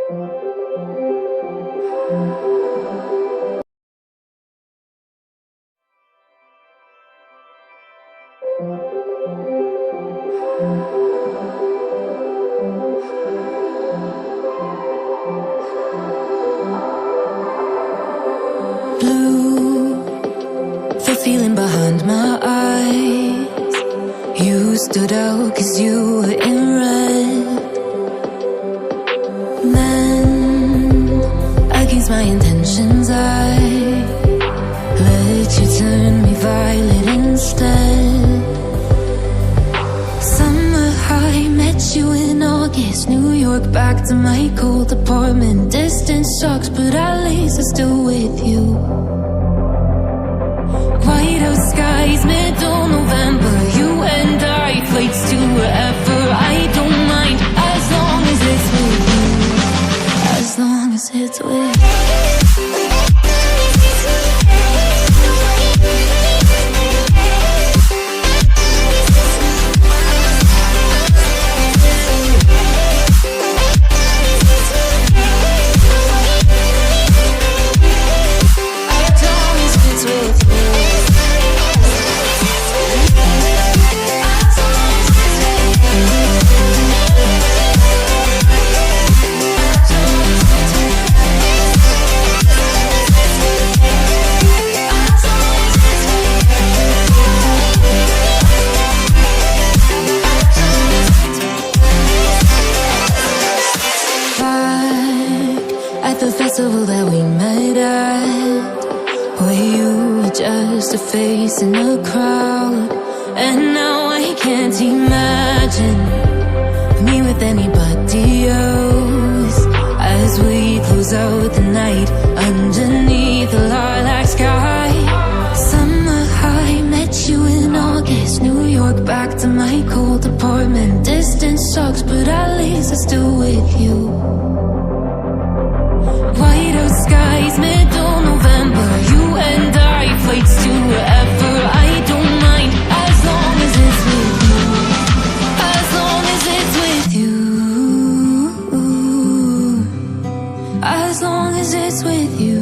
Blue, the feeling behind my eyes. You stood out 'cause you were in red. Men, against my intentions, I let you turn me violet instead. Summer high, met you in August. New York, back to my cold apartment. Distance sucks, but at least I'm still with you. Whiteout skies, middle November. You and I, flights to wherever. I don't mind, as long as it's with you. As long as it's with you. That we met at, where you were just a face in a crowd. And now I can't imagine me with anybody else. As we close out the night underneath the lilac sky. Summer high, met you in August. New York, back to my cold apartment. Distance sucks, but at least I'm still with you. Whiteout skies, middle November. You and I, flights to wherever. I don't mind, as long as it's with you. As long as it's with you. As long as it's with you.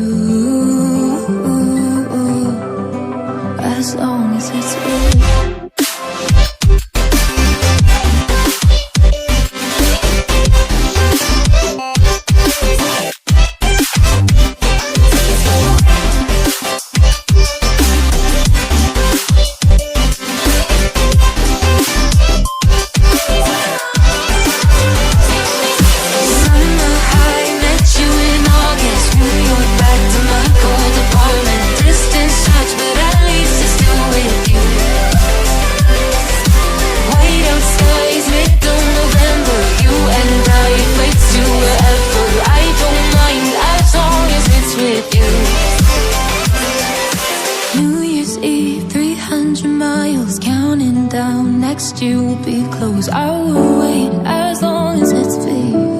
As long as it's with you. You will be close. I will wait as long as it's for you.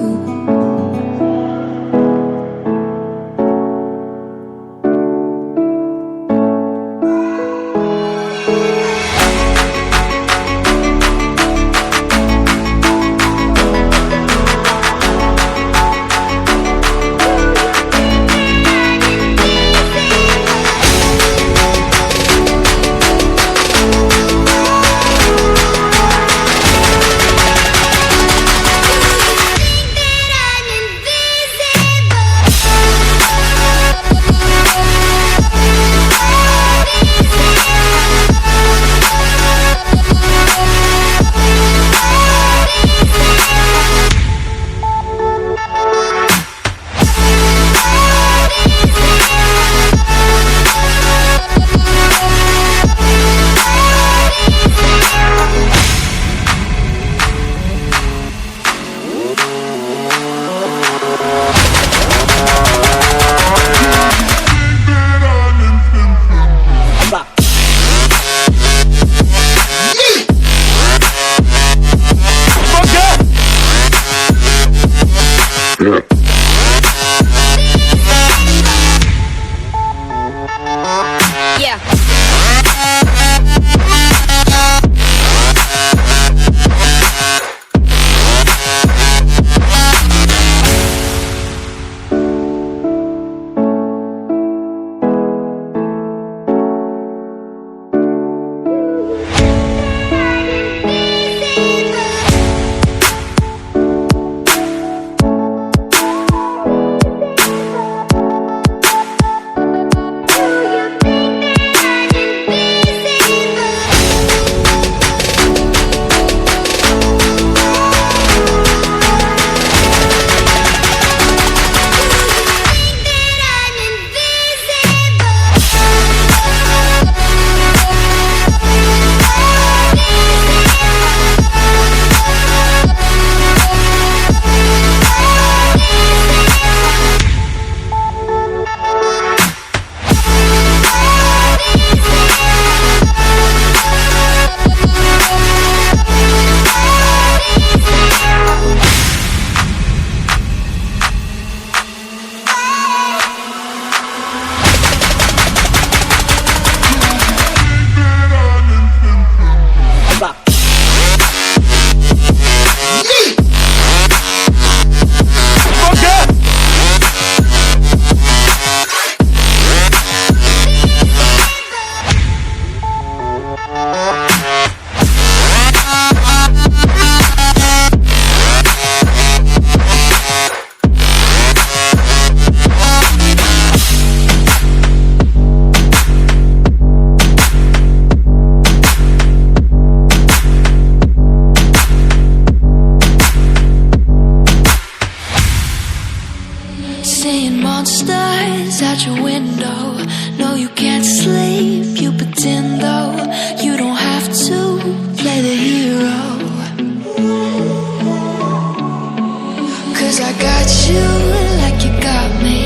monsters out your window. No, you can't sleep, you pretend though. You don't have to play the hero. 'Cause I got you like you got me.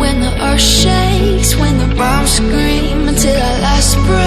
When the earth shakes, when the bombs scream, until our last breath.